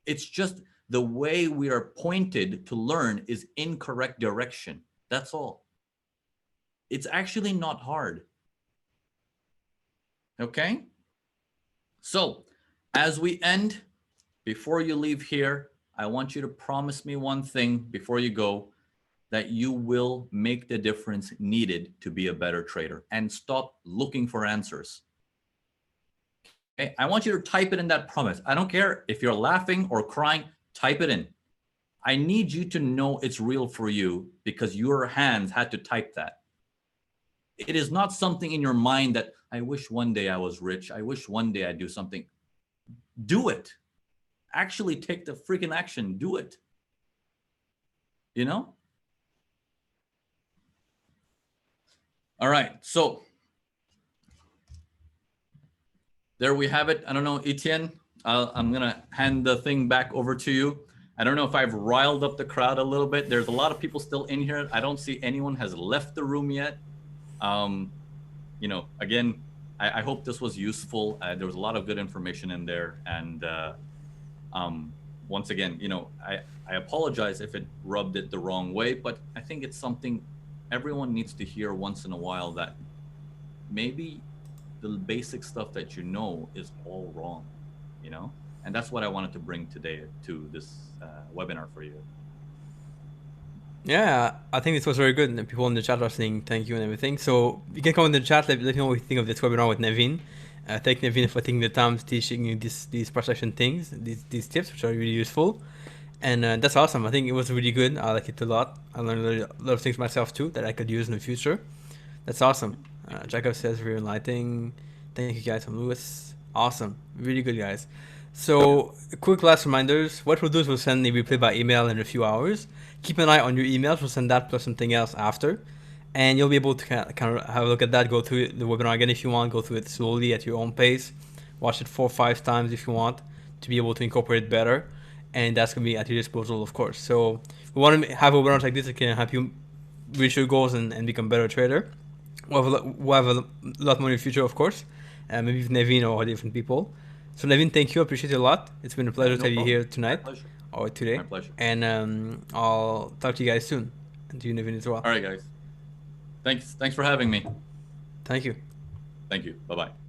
It's just the way we are pointed to learn is incorrect direction. That's all. It's actually not hard. Okay? So, as we end, before you leave here, I want you to promise me one thing before you go, that you will make the difference needed to be a better trader and stop looking for answers. Okay? I want you to type it in that promise. I don't care if you're laughing or crying, type it in. I need you to know it's real for you because your hands had to type that. It is not something in your mind that I wish one day I was rich. I wish one day I'd do something. Do it. Actually take the freaking action. Do it. You know? All right. So there we have it. I don't know, Etienne, I'm going to hand the thing back over to you. I don't know if I've riled up the crowd a little bit. There's a lot of people still in here. I don't see anyone has left the room yet. You know, again, I hope this was useful. There was a lot of good information in there. And once again, you know, I apologize if it rubbed it the wrong way, but I think it's something everyone needs to hear once in a while, that maybe the basic stuff that you know is all wrong, you know? And that's what I wanted to bring today to this webinar for you. Yeah, I think this was very good. And people in the chat are saying thank you and everything. So you can comment in the chat, let me know what you think of this webinar with Naveen. Thank Naveen for taking the time teaching you these price action things, these tips, which are really useful. And that's awesome. I think it was really good. I like it a lot. I learned a lot of things myself too that I could use in the future. That's awesome. Thank you. Jacob says very enlightening. Thank you guys from Lewis. Awesome. Really good, guys. So, quick last reminders. What we'll do is we'll send a replay by email in a few hours. Keep an eye on your emails. We'll send that plus something else after. And you'll be able to kind of have a look at that, go through the webinar again if you want, go through it slowly at your own pace. Watch it 4 or 5 times if you want to be able to incorporate it better. And that's going to be at your disposal, of course. So, we want to have a webinar like this that can help you reach your goals and become a better trader. We'll have a lot more in the future, of course. Maybe with Naveen or different people. So Naveen, thank you. I appreciate it a lot. It's been a pleasure to No have you problem. here My tonight pleasure. or today. My pleasure. And I'll talk to you guys soon. And to you, Naveen, as well. All right, guys. Thanks for having me. Thank you. Thank you. Bye-bye.